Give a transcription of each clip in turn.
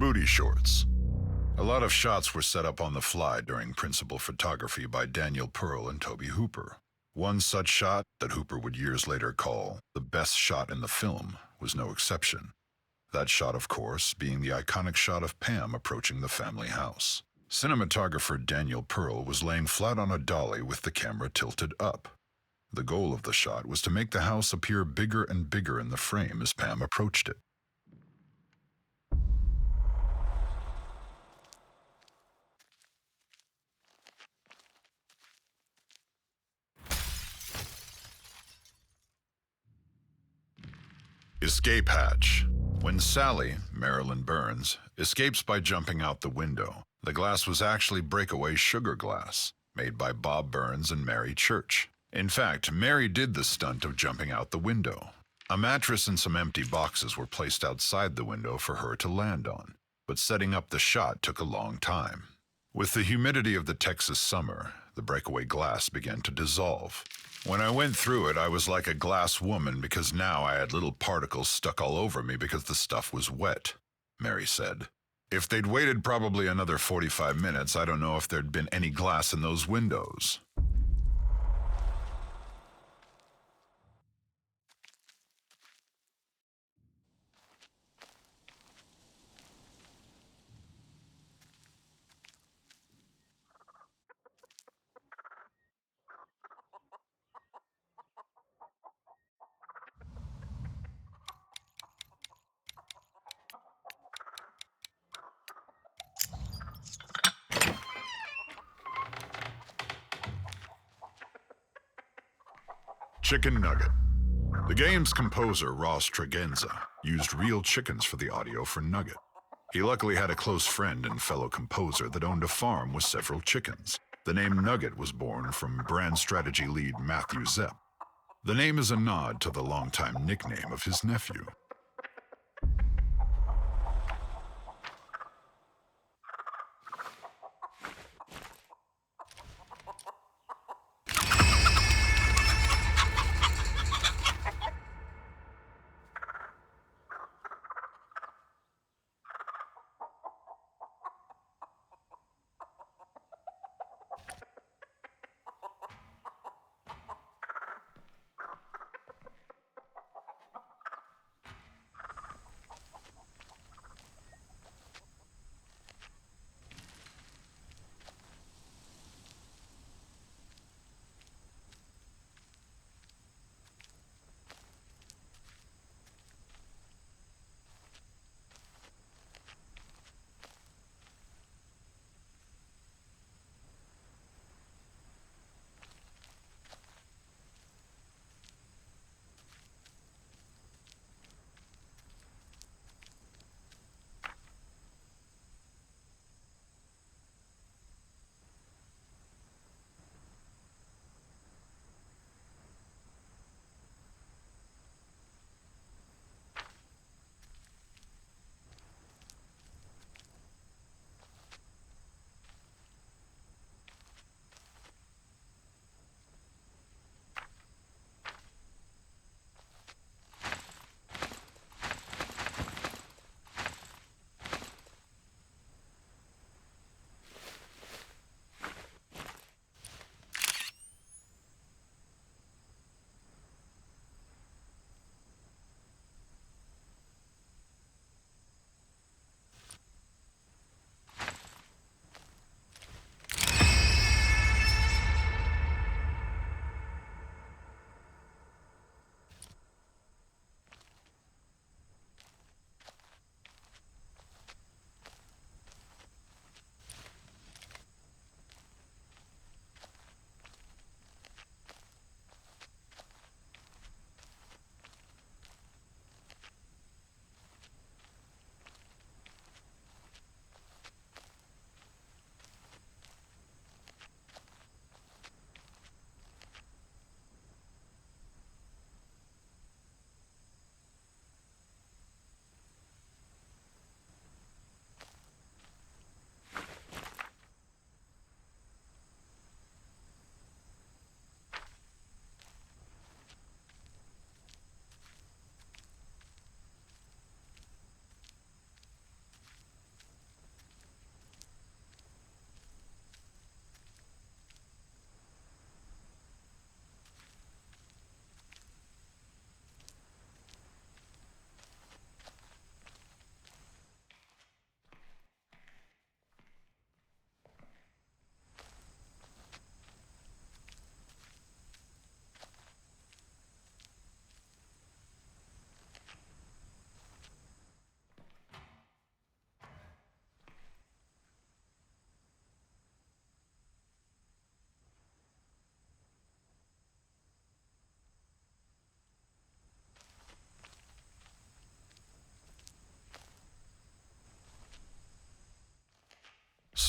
Booty shorts. A lot of shots were set up on the fly during principal photography by Daniel Pearl and Toby Hooper. One such shot, that Hooper would years later call the best shot in the film, was no exception. That shot, of course, being the iconic shot of Pam approaching the family house. Cinematographer Daniel Pearl was laying flat on a dolly with the camera tilted up. The goal of the shot was to make the house appear bigger and bigger in the frame as Pam approached it. Escape hatch. When Sally, Marilyn Burns, escapes by jumping out the window, the glass was actually breakaway sugar glass, made by Bob Burns and Mary Church. In fact, Mary did the stunt of jumping out the window. A mattress and some empty boxes were placed outside the window for her to land on, but setting up the shot took a long time. With the humidity of the Texas summer, the breakaway glass began to dissolve. When I went through it, I was like a glass woman because now I had little particles stuck all over me because the stuff was wet, Mary said. If they'd waited probably another 45 minutes, I don't know if there'd been any glass in those windows. Chicken Nugget. The game's composer, Ross Tregenza, used real chickens for the audio for Nugget. He luckily had a close friend and fellow composer that owned a farm with several chickens. The name Nugget was born from brand strategy lead Matthew Zepp. The name is a nod to the longtime nickname of his nephew.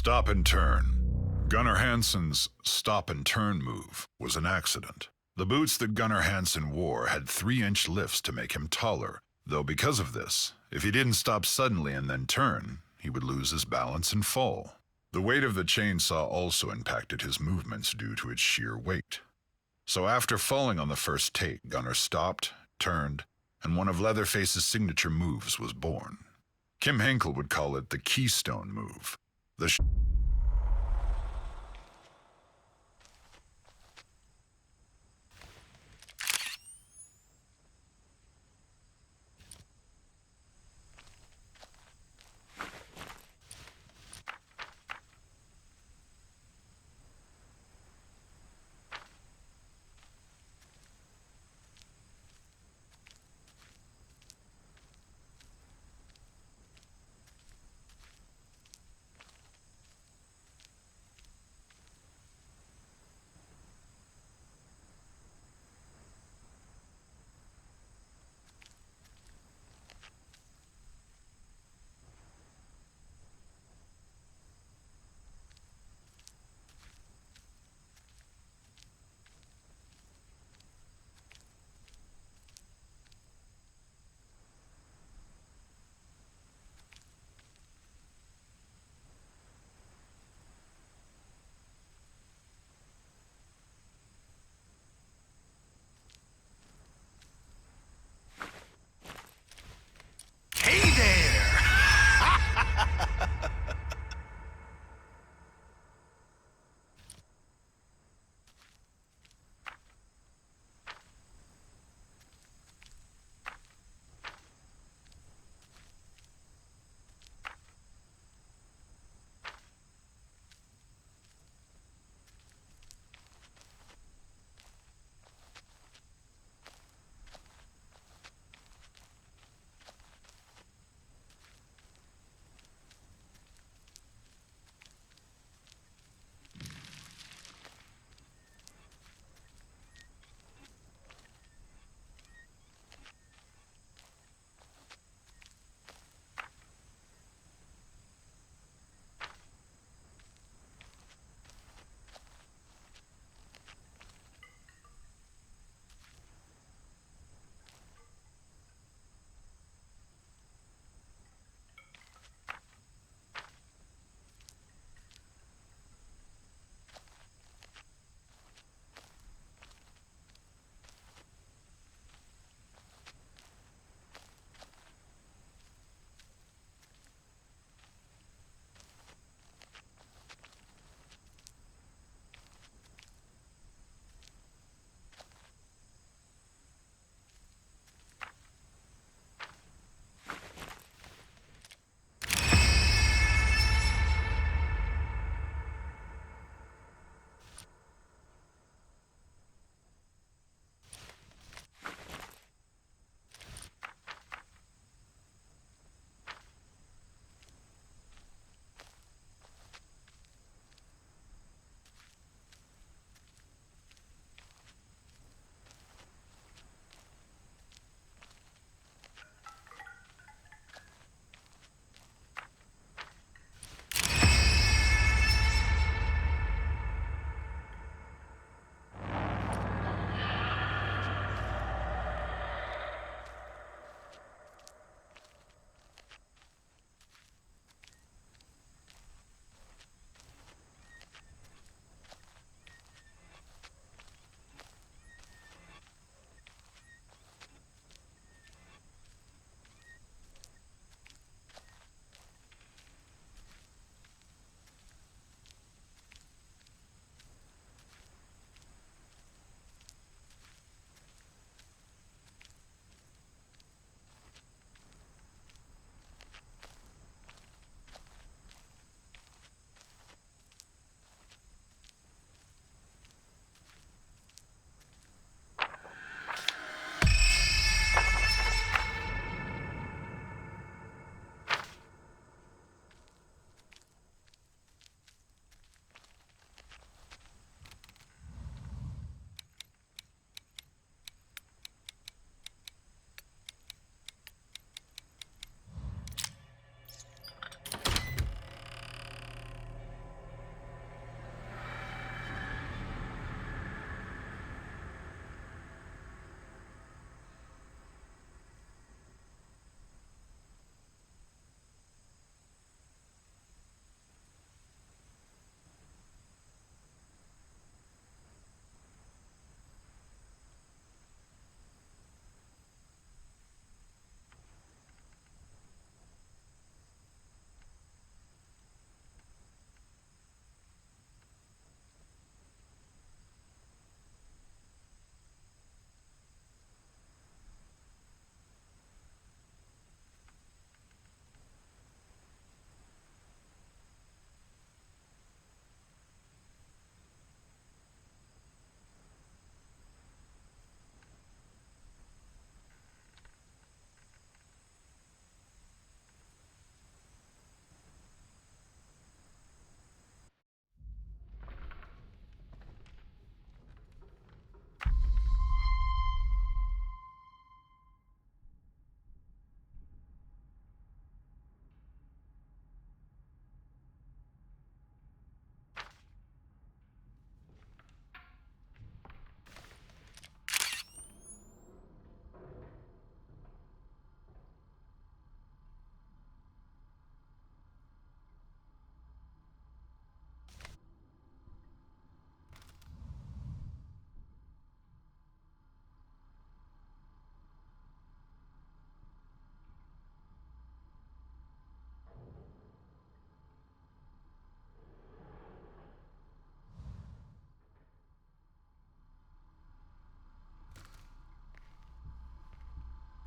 Stop and turn. Gunnar Hansen's stop and turn move was an accident. The boots that Gunnar Hansen wore had 3-inch lifts to make him taller, though because of this, if he didn't stop suddenly and then turn, he would lose his balance and fall. The weight of the chainsaw also impacted his movements due to its sheer weight. So after falling on the first take, Gunnar stopped, turned, and one of Leatherface's signature moves was born. Kim Henkel would call it the keystone move. The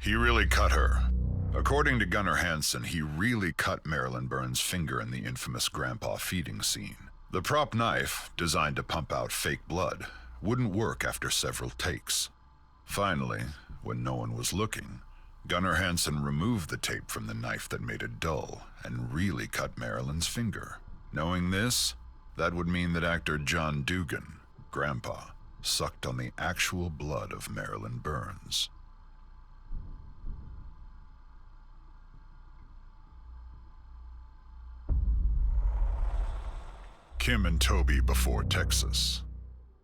He really cut her. According to Gunnar Hansen, he really cut Marilyn Burns' finger in the infamous grandpa feeding scene. The prop knife, designed to pump out fake blood, wouldn't work after several takes. Finally, when no one was looking, Gunnar Hansen removed the tape from the knife that made it dull and really cut Marilyn's finger. Knowing this, that would mean that actor John Dugan, Grandpa, sucked on the actual blood of Marilyn Burns. Kim and Toby before Texas.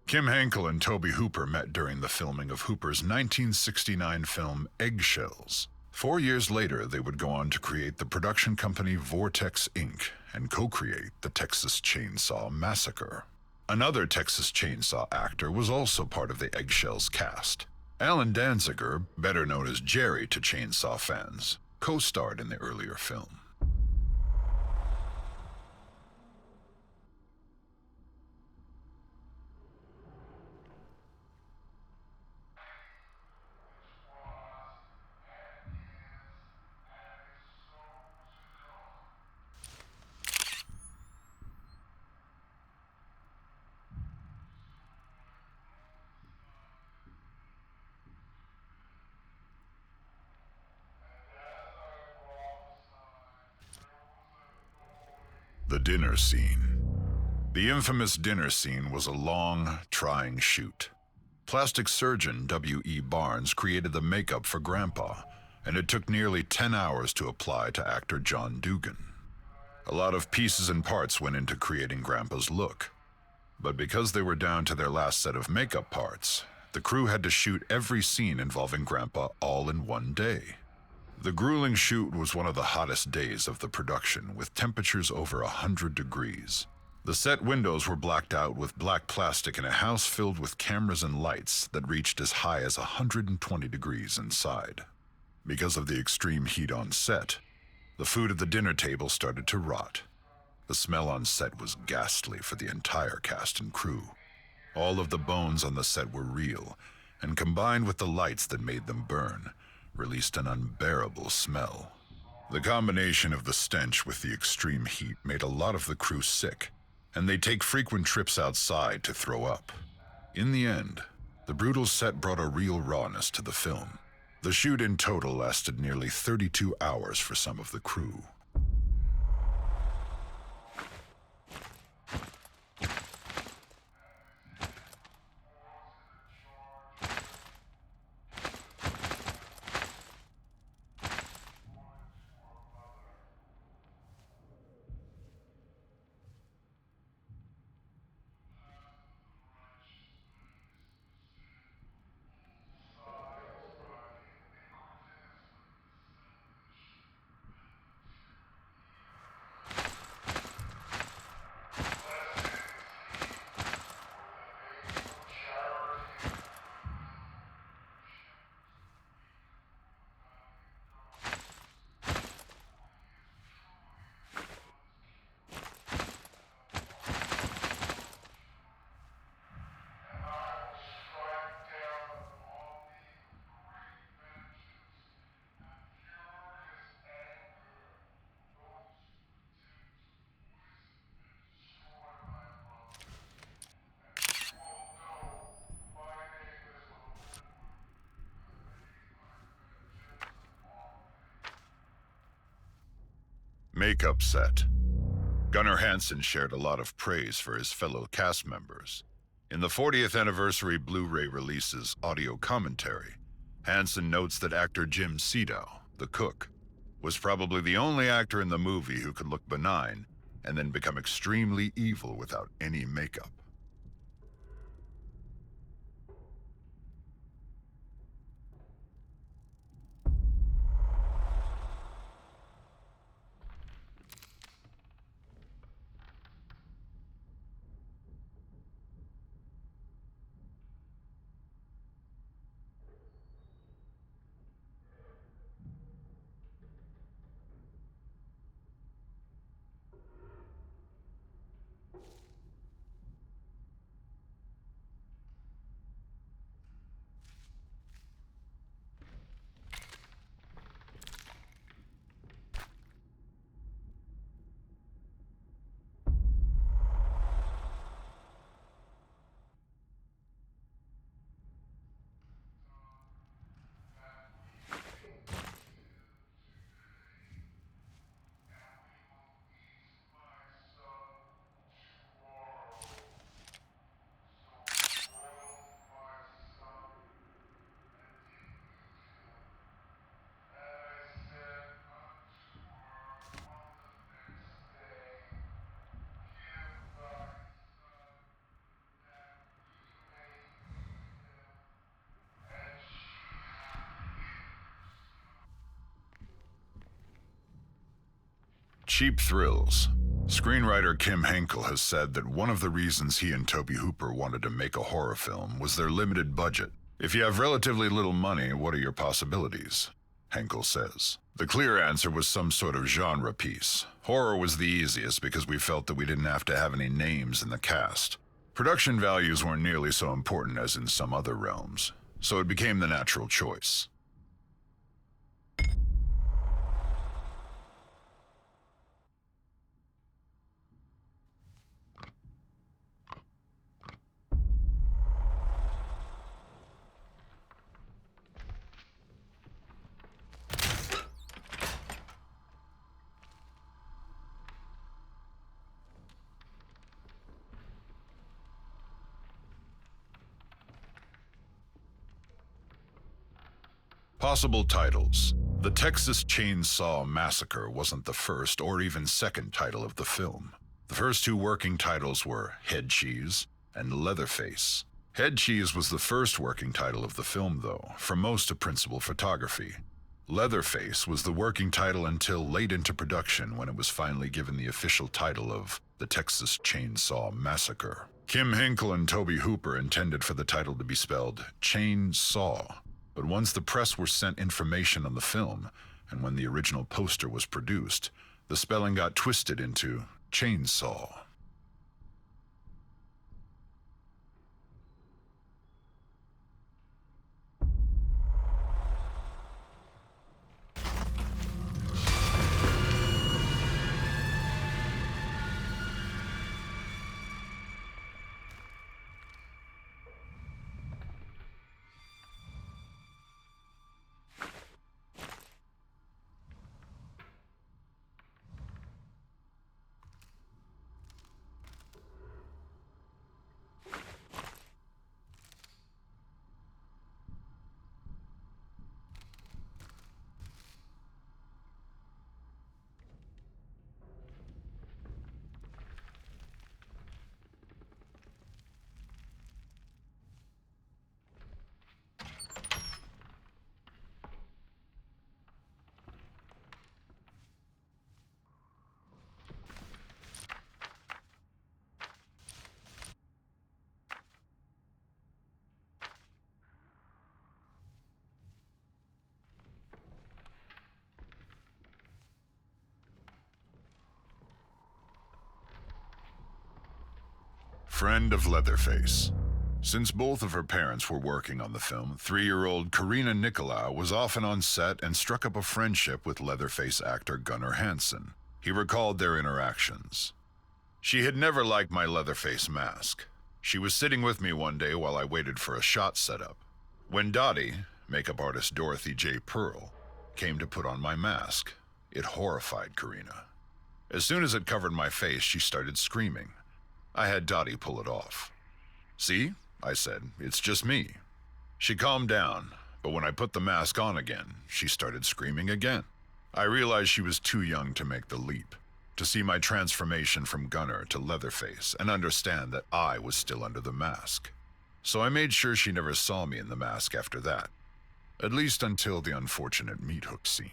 Kim Henkel and Toby Hooper met during the filming of Hooper's 1969 film Eggshells. 4 years later, they would go on to create the production company Vortex Inc. and co-create the Texas Chainsaw Massacre. Another Texas Chainsaw actor was also part of the Eggshells cast. Alan Danziger, better known as Jerry to Chainsaw fans, co-starred in the earlier film. The dinner scene. The infamous dinner scene was a long, trying shoot. Plastic surgeon W.E. Barnes created the makeup for Grandpa, and it took nearly 10 hours to apply to actor John Dugan. A lot of pieces and parts went into creating Grandpa's look, but because they were down to their last set of makeup parts, the crew had to shoot every scene involving Grandpa all in one day. The grueling shoot was one of the hottest days of the production, with temperatures over 100 degrees. The set windows were blacked out with black plastic in a house filled with cameras and lights that reached as high as 120 degrees inside. Because of the extreme heat on set, the food at the dinner table started to rot. The smell on set was ghastly for the entire cast and crew. All of the bones on the set were real, and combined with the lights that made them burn, released an unbearable smell. The combination of the stench with the extreme heat made a lot of the crew sick, and they'd take frequent trips outside to throw up. In the end, the brutal set brought a real rawness to the film. The shoot in total lasted nearly 32 hours for some of the crew. Makeup set. Gunnar Hansen shared a lot of praise for his fellow cast members. In the 40th anniversary Blu-ray release's audio commentary, Hansen notes that actor Jim Siedow, the cook, was probably the only actor in the movie who could look benign and then become extremely evil without any makeup. Cheap thrills. Screenwriter Kim Henkel has said that one of the reasons he and Tobe Hooper wanted to make a horror film was their limited budget. If you have relatively little money, what are your possibilities? Henkel says. The clear answer was some sort of genre piece. Horror was the easiest because we felt that we didn't have to have any names in the cast. Production values weren't nearly so important as in some other realms, so it became the natural choice. Possible titles. The Texas Chainsaw Massacre wasn't the first or even second title of the film. The first two working titles were Head Cheese and Leatherface. Head Cheese was the first working title of the film, though, for most of principal photography. Leatherface was the working title until late into production when it was finally given the official title of The Texas Chainsaw Massacre. Kim Henkel and Tobe Hooper intended for the title to be spelled Chainsaw. But once the press were sent information on the film, and when the original poster was produced, the spelling got twisted into chainsaw. Friend of Leatherface. Since both of her parents were working on the film, 3-year-old Karina Nicolau was often on set and struck up a friendship with Leatherface actor Gunnar Hansen. He recalled their interactions. She had never liked my Leatherface mask. She was sitting with me one day while I waited for a shot setup. When Dottie, makeup artist Dorothy J. Pearl, came to put on my mask, it horrified Karina. As soon as it covered my face, she started screaming. I had Dottie pull it off. See, I said, it's just me. She calmed down, but when I put the mask on again, she started screaming again. I realized she was too young to make the leap, to see my transformation from Gunnar to Leatherface and understand that I was still under the mask. So I made sure she never saw me in the mask after that, at least until the unfortunate meat hook scene.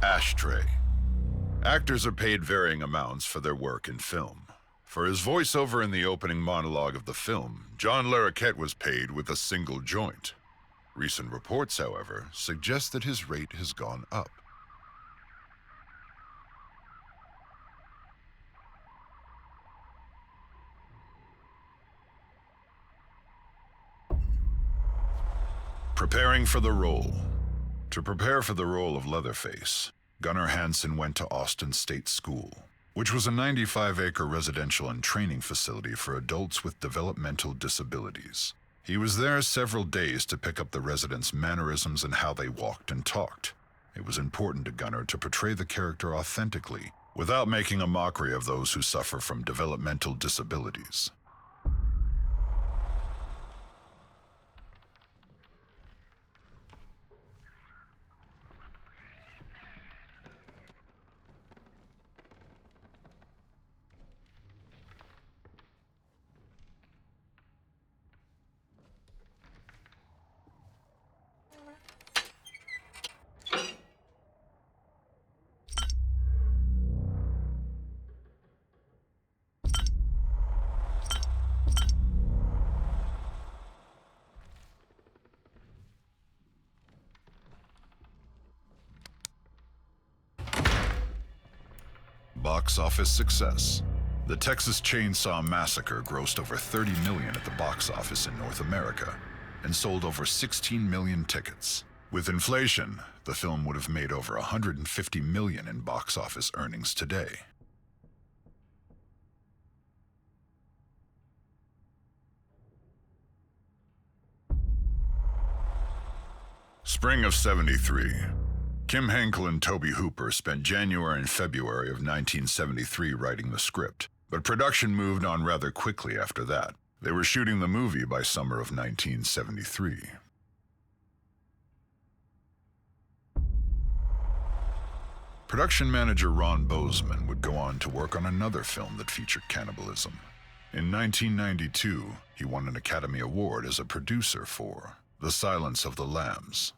Ashtray. Actors are paid varying amounts for their work in film. For his voiceover in the opening monologue of the film, John Larroquette was paid with a single joint. Recent reports, however, suggest that his rate has gone up. Preparing for the role. To prepare for the role of Leatherface, Gunnar Hansen went to Austin State School, which was a 95-acre residential and training facility for adults with developmental disabilities. He was there several days to pick up the residents' mannerisms and how they walked and talked. It was important to Gunnar to portray the character authentically, without making a mockery of those who suffer from developmental disabilities. box office success. The Texas Chainsaw Massacre grossed over $30 million at the box office in North America and sold over 16 million tickets. With inflation, the film would have made over $150 million in box office earnings today. Spring of '73. Kim Henkel and Tobe Hooper spent January and February of 1973 writing the script, but production moved on rather quickly after that. They were shooting the movie by summer of 1973. Production manager Ron Bozeman would go on to work on another film that featured cannibalism. In 1992, he won an Academy Award as a producer for The Silence of the Lambs.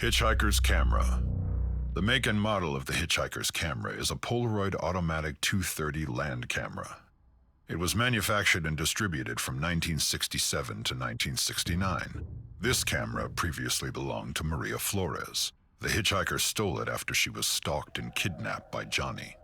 Hitchhiker's Camera. The make and model of the Hitchhiker's Camera is a Polaroid automatic 230 land camera. It was manufactured and distributed from 1967 to 1969. This camera previously belonged to Maria Flores. The hitchhiker stole it after she was stalked and kidnapped by Johnny.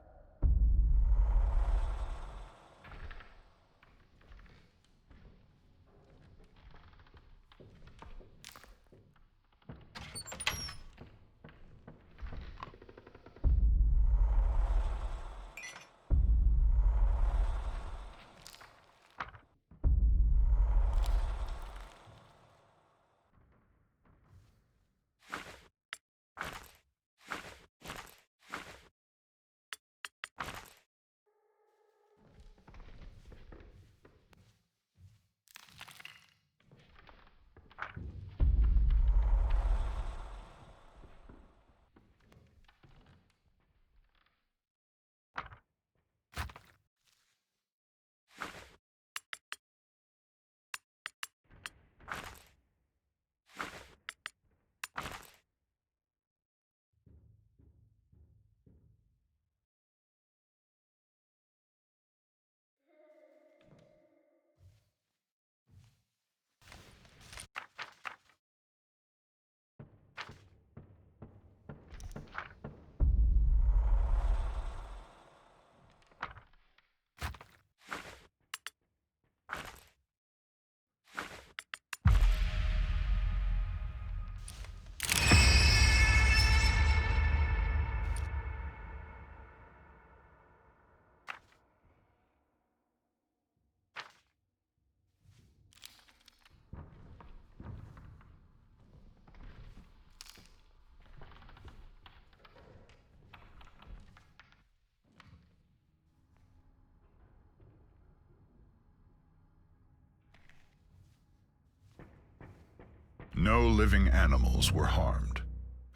No living animals were harmed.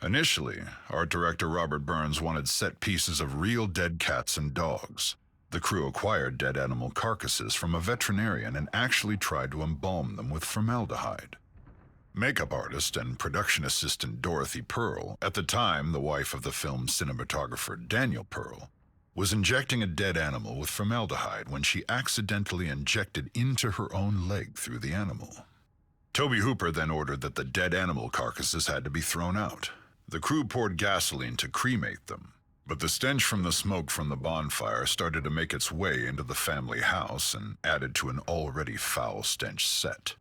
Initially, art director Robert Burns wanted set pieces of real dead cats and dogs. The crew acquired dead animal carcasses from a veterinarian and actually tried to embalm them with formaldehyde. Makeup artist and production assistant Dorothy Pearl, at the time the wife of the film's cinematographer Daniel Pearl, was injecting a dead animal with formaldehyde when she accidentally injected into her own leg through the animal. Tobe Hooper then ordered that the dead animal carcasses had to be thrown out. The crew poured gasoline to cremate them, but the stench from the smoke from the bonfire started to make its way into the family house and added to an already foul stench set.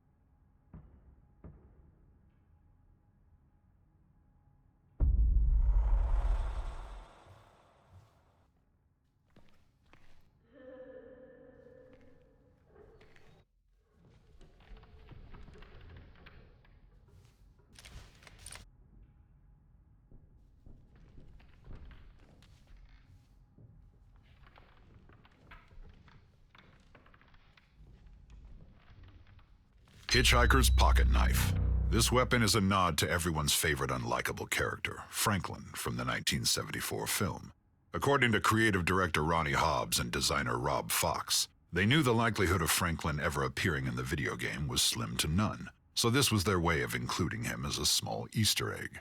Hitchhiker's pocket knife. This weapon is a nod to everyone's favorite unlikable character, Franklin, from the 1974 film. According to creative director Ronnie Hobbs and designer Rob Fox, they knew the likelihood of Franklin ever appearing in the video game was slim to none, so this was their way of including him as a small Easter egg.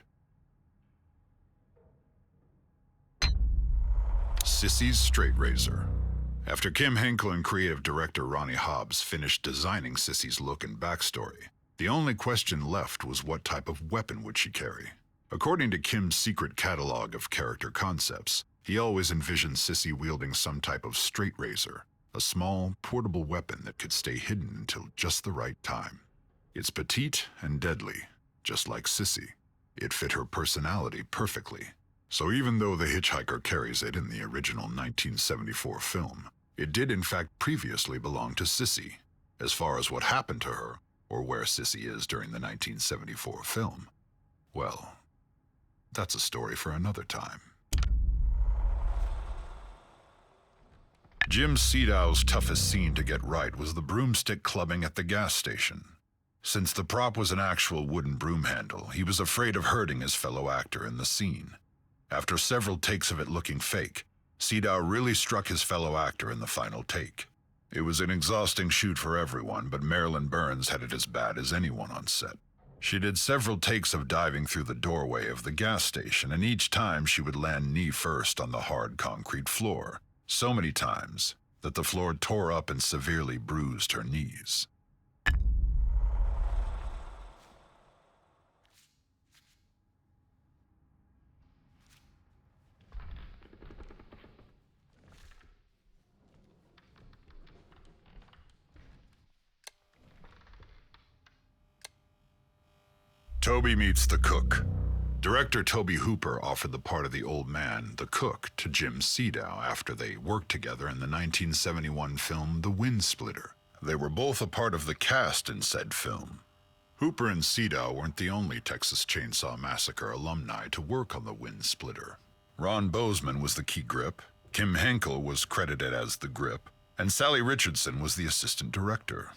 Sissy's straight razor. After Kim Henkel and creative director Ronnie Hobbs finished designing Sissy's look and backstory, the only question left was what type of weapon would she carry. According to Kim's secret catalog of character concepts, he always envisioned Sissy wielding some type of straight razor, a small, portable weapon that could stay hidden until just the right time. It's petite and deadly, just like Sissy. It fit her personality perfectly. So even though the hitchhiker carries it in the original 1974 film, it did in fact previously belong to Sissy. As far as what happened to her, or where Sissy is during the 1974 film, well, that's a story for another time. Jim Sedow's toughest scene to get right was the broomstick clubbing at the gas station. Since the prop was an actual wooden broom handle, he was afraid of hurting his fellow actor in the scene. After several takes of it looking fake, Sedow really struck his fellow actor in the final take. It was an exhausting shoot for everyone, but Marilyn Burns had it as bad as anyone on set. She did several takes of diving through the doorway of the gas station, and each time she would land knee first on the hard concrete floor, so many times that the floor tore up and severely bruised her knees. Toby meets the cook. Director Toby Hooper offered the part of the old man, the cook, to Jim Sedow after they worked together in the 1971 film The Wind Splitter. They were both a part of the cast in said film. Hooper and Sedow weren't the only Texas Chainsaw Massacre alumni to work on The Wind Splitter. Ron Bozeman was the key grip, Kim Henkel was credited as the grip, and Sally Richardson was the assistant director.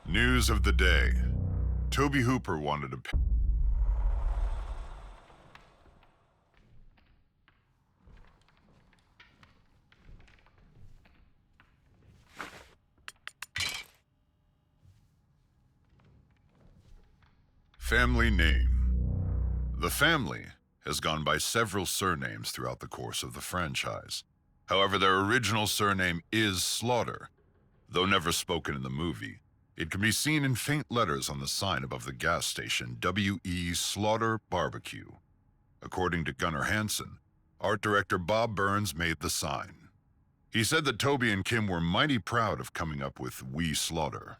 News of the day. Toby Hooper wanted to Family name. The family has gone by several surnames throughout the course of the franchise. However, their original surname is Slaughter. Though never spoken in the movie, it can be seen in faint letters on the sign above the gas station, W.E. Slaughter Barbecue. According to Gunnar Hansen, art director Bob Burns made the sign. He said that Toby and Kim were mighty proud of coming up with We Slaughter.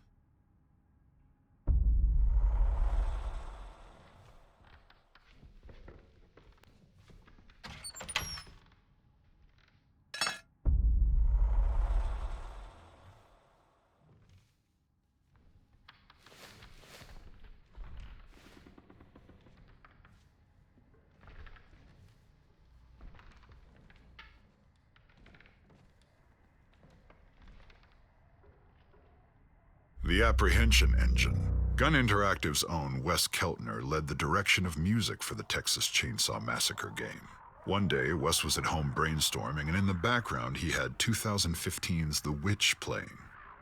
The Apprehension Engine. Gun Interactive's own Wes Keltner led the direction of music for the Texas Chainsaw Massacre game. One day, Wes was at home brainstorming, and in the background he had 2015's The Witch playing.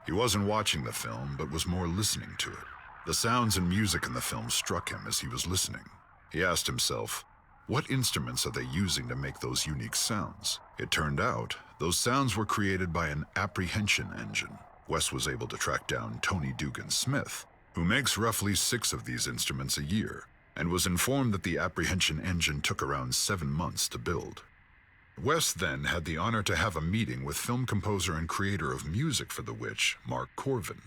He wasn't watching the film, but was more listening to it. The sounds and music in the film struck him as he was listening. He asked himself, what instruments are they using to make those unique sounds? It turned out, those sounds were created by an apprehension engine. Wes was able to track down Tony Dugan Smith, who makes roughly 6 of these instruments a year, and was informed that the apprehension engine took around 7 months to build. West then had the honor to have a meeting with film composer and creator of music for The Witch, Mark Corvin.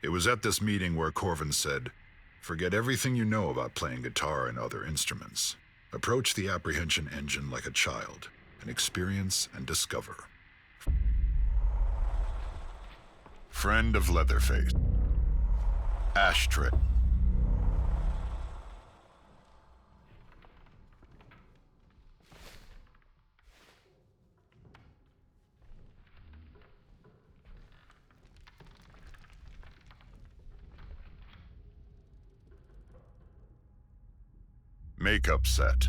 It was at this meeting where Corvin said, "Forget everything you know about playing guitar and other instruments. Approach the apprehension engine like a child, and experience and discover." Friend of Leatherface. Ashtray. Makeup set.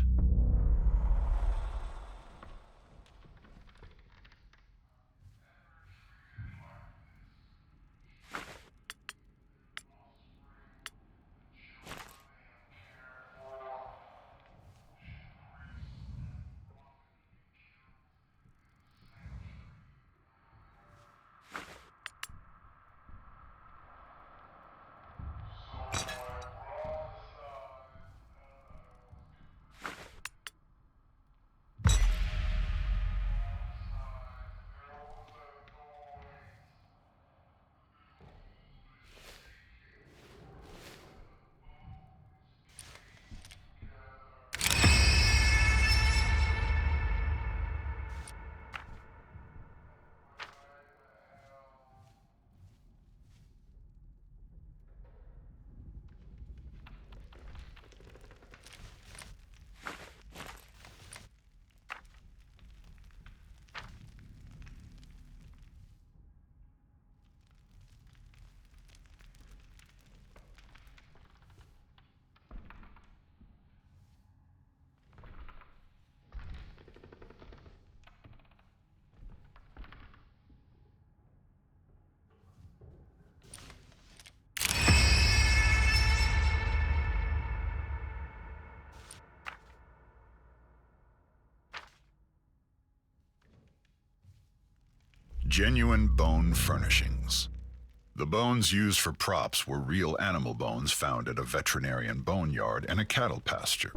Genuine bone furnishings. The bones used for props were real animal bones found at a veterinarian boneyard and a cattle pasture.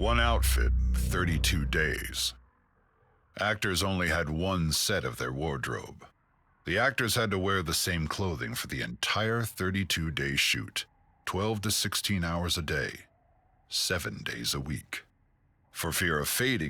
One outfit, 32 days. Actors only had one set of their wardrobe. The actors had to wear the same clothing for the entire 32-day shoot, 12 to 16 hours a day, 7 days a week. For fear of fading,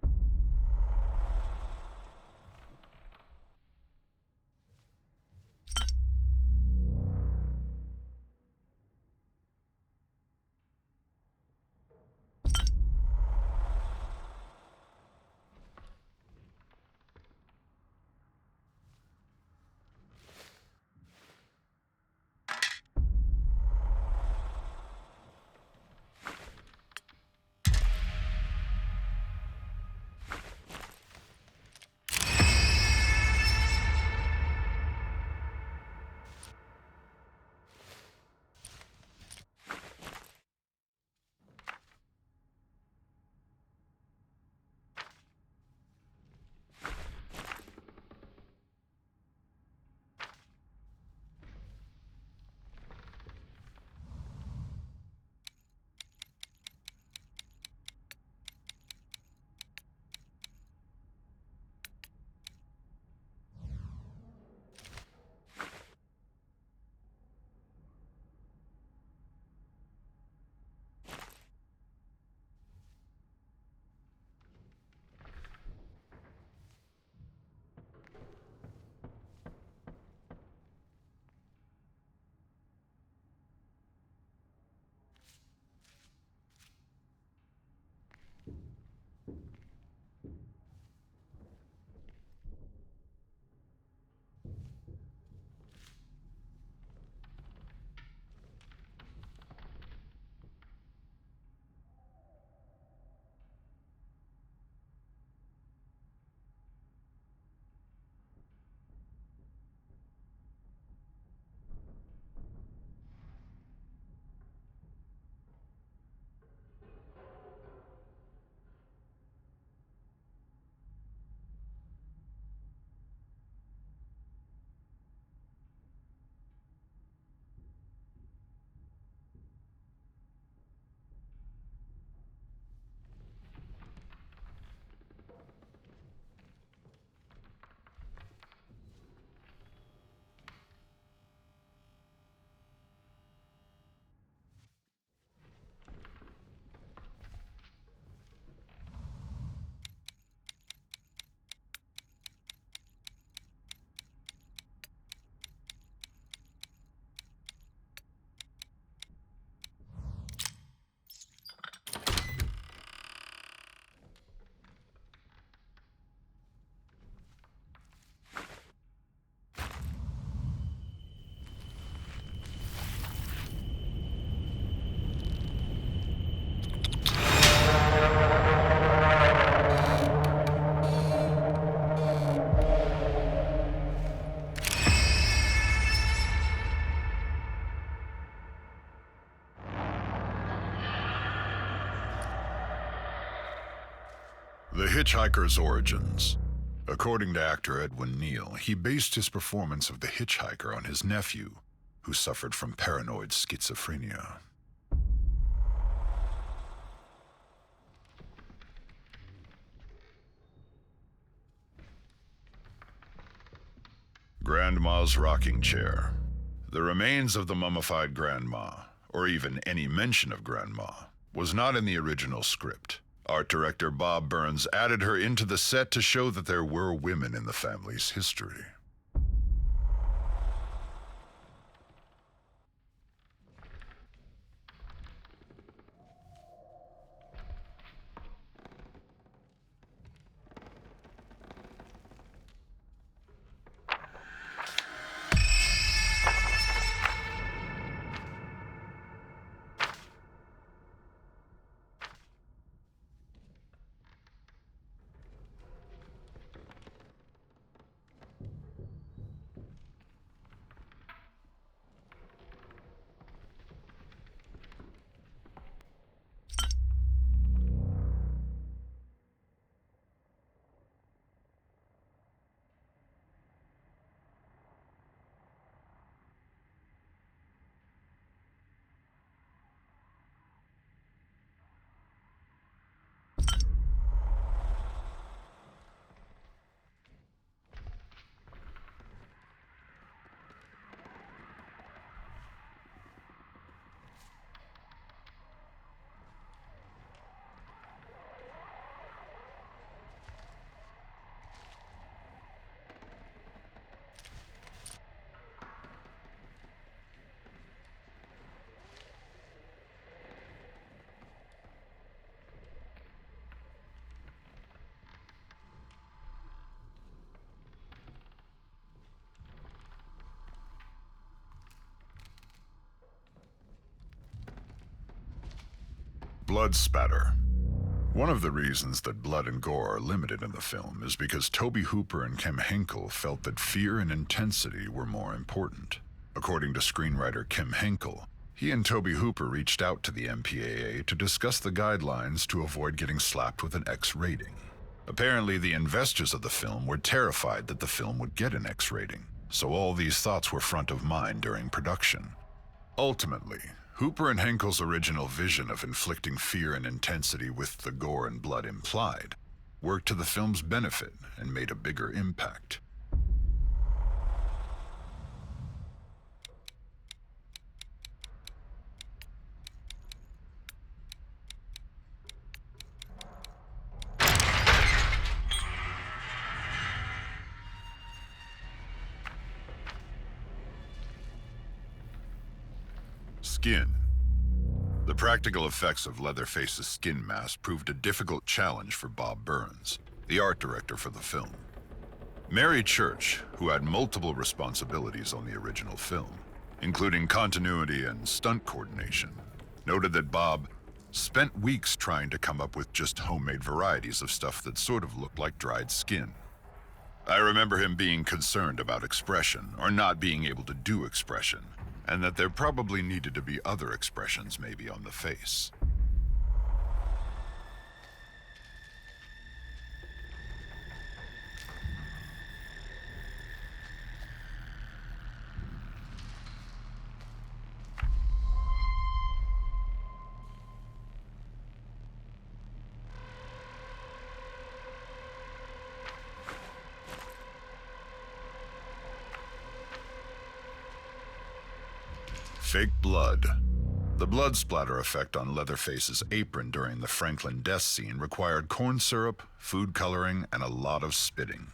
The Hitchhiker's origins. According to actor Edwin Neal, he based his performance of the Hitchhiker on his nephew, who suffered from paranoid schizophrenia. Grandma's rocking chair. The remains of the mummified grandma, or even any mention of grandma, was not in the original script. Art director Bob Burns added her into the set to show that there were women in the family's history. Blood spatter. One of the reasons that blood and gore are limited in the film is because Tobe Hooper and Kim Henkel felt that fear and intensity were more important. According to screenwriter Kim Henkel, he and Tobe Hooper reached out to the MPAA to discuss the guidelines to avoid getting slapped with an X rating. Apparently, the investors of the film were terrified that the film would get an X rating, so all these thoughts were front of mind during production. Ultimately, Hooper and Henkel's original vision of inflicting fear and intensity with the gore and blood implied worked to the film's benefit and made a bigger impact. Skin. The practical effects of Leatherface's skin mask proved a difficult challenge for Bob Burns, the art director for the film. Mary Church, who had multiple responsibilities on the original film, including continuity and stunt coordination, noted that Bob spent weeks trying to come up with just homemade varieties of stuff that sort of looked like dried skin. I remember him being concerned about expression, or not being able to do expression, and that there probably needed to be other expressions maybe on the face. Fake blood. The blood splatter effect on Leatherface's apron during the Franklin death scene required corn syrup, food coloring, and a lot of spitting.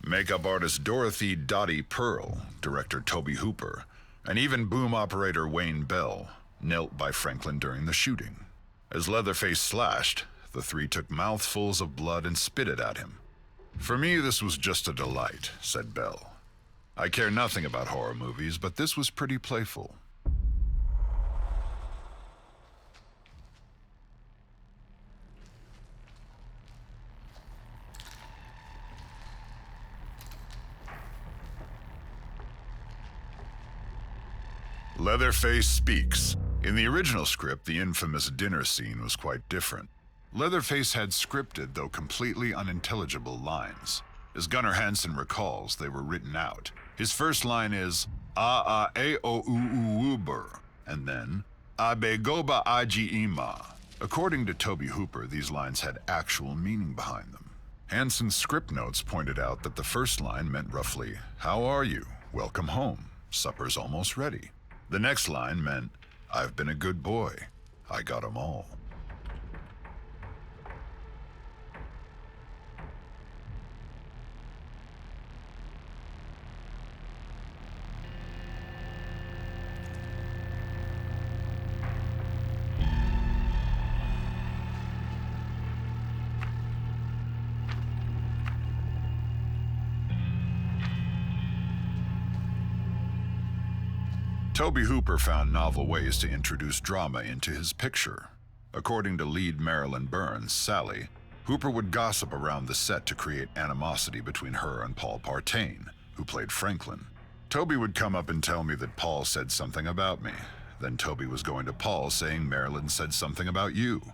Makeup artist Dorothy Dottie Pearl, director Tobe Hooper, and even boom operator Wayne Bell knelt by Franklin during the shooting. As Leatherface slashed, the three took mouthfuls of blood and spit it at him. "For me, this was just a delight," said Bell. "I care nothing about horror movies, but this was pretty playful." Leatherface speaks. In the original script, the infamous dinner scene was quite different. Leatherface had scripted, though completely unintelligible, lines. As Gunnar Hansen recalls, they were written out. His first line is, "A-A-A-O-U-U-U-Ber," and then, "Abe-Goba Aji-Ima." According to Tobe Hooper, these lines had actual meaning behind them. Hansen's script notes pointed out that the first line meant roughly, "How are you? Welcome home. Supper's almost ready." The next line meant, "I've been a good boy. I got 'em all." Tobe Hooper found novel ways to introduce drama into his picture. According to lead Marilyn Burns, Sally, Hooper would gossip around the set to create animosity between her and Paul Partain, who played Franklin. Tobe would come up and tell me that Paul said something about me. Then Tobe was going to Paul saying Marilyn said something about you,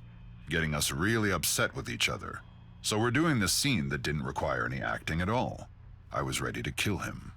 getting us really upset with each other. So we're doing this scene that didn't require any acting at all. I was ready to kill him.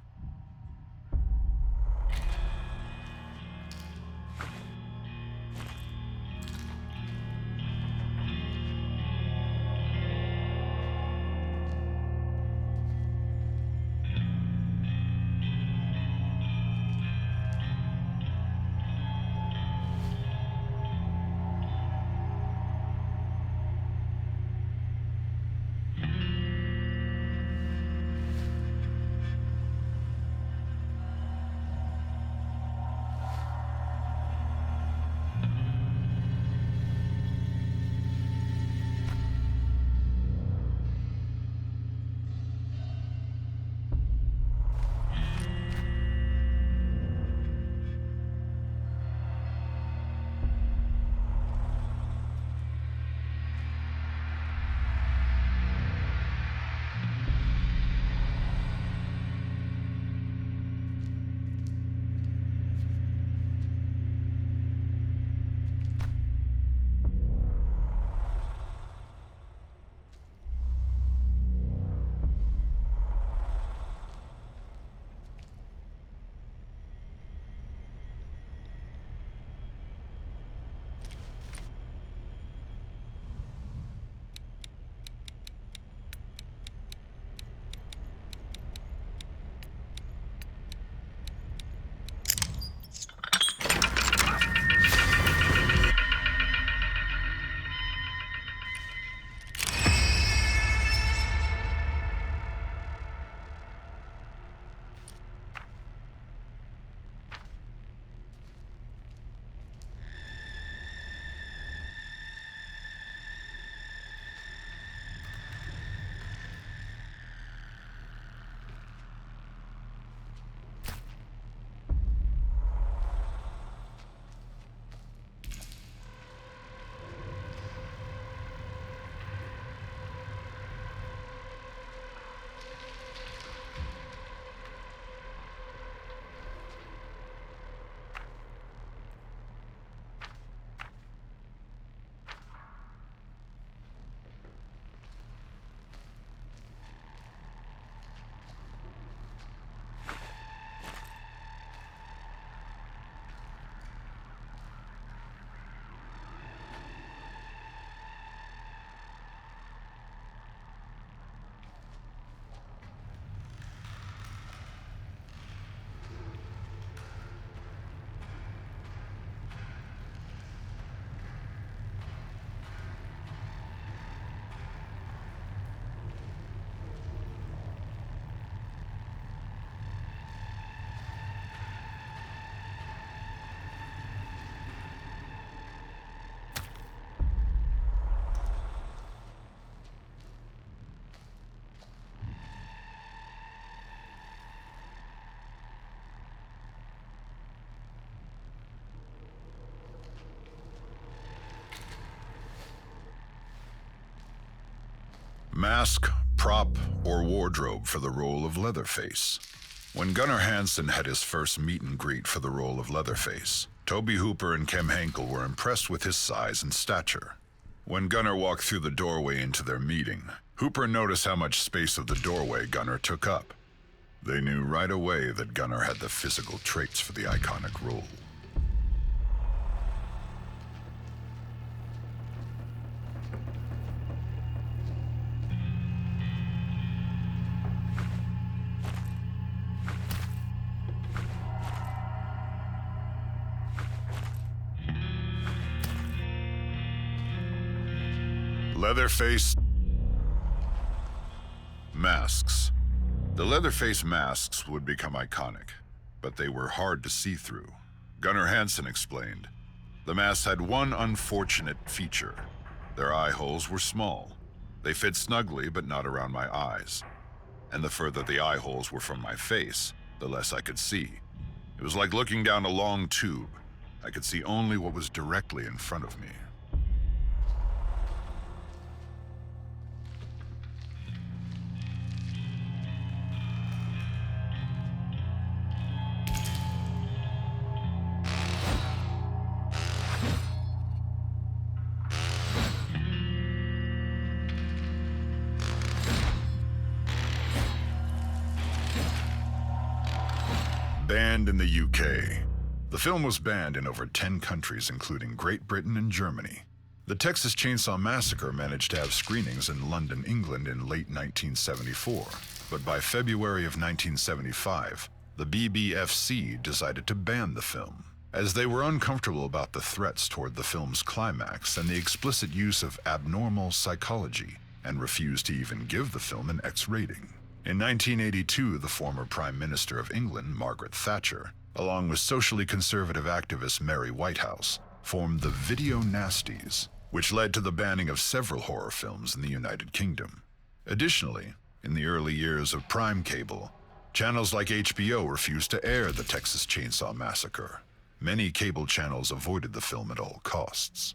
Mask, prop, or wardrobe for the role of Leatherface. When Gunnar Hansen had his first meet and greet for the role of Leatherface, Toby Hooper and Kem Henkel were impressed with his size and stature. When Gunnar walked through the doorway into their meeting, Hooper noticed how much space of the doorway Gunnar took up. They knew right away that Gunnar had the physical traits for the iconic role. Leatherface masks. The Leatherface masks would become iconic, but they were hard to see through. Gunnar Hansen explained, "The masks had one unfortunate feature. Their eye holes were small. They fit snugly, but not around my eyes. And the further the eye holes were from my face, the less I could see. It was like looking down a long tube. I could see only what was directly in front of me." Banned in the UK. The film was banned in over 10 countries, including Great Britain and Germany. The Texas Chainsaw Massacre managed to have screenings in London, England in late 1974, but by February of 1975, the BBFC decided to ban the film, as they were uncomfortable about the threats toward the film's climax and the explicit use of abnormal psychology, and refused to even give the film an X rating. In 1982, the former Prime Minister of England, Margaret Thatcher, along with socially conservative activist Mary Whitehouse, formed the Video Nasties, which led to the banning of several horror films in the United Kingdom. Additionally, in the early years of Prime Cable, channels like HBO refused to air the Texas Chainsaw Massacre. Many cable channels avoided the film at all costs.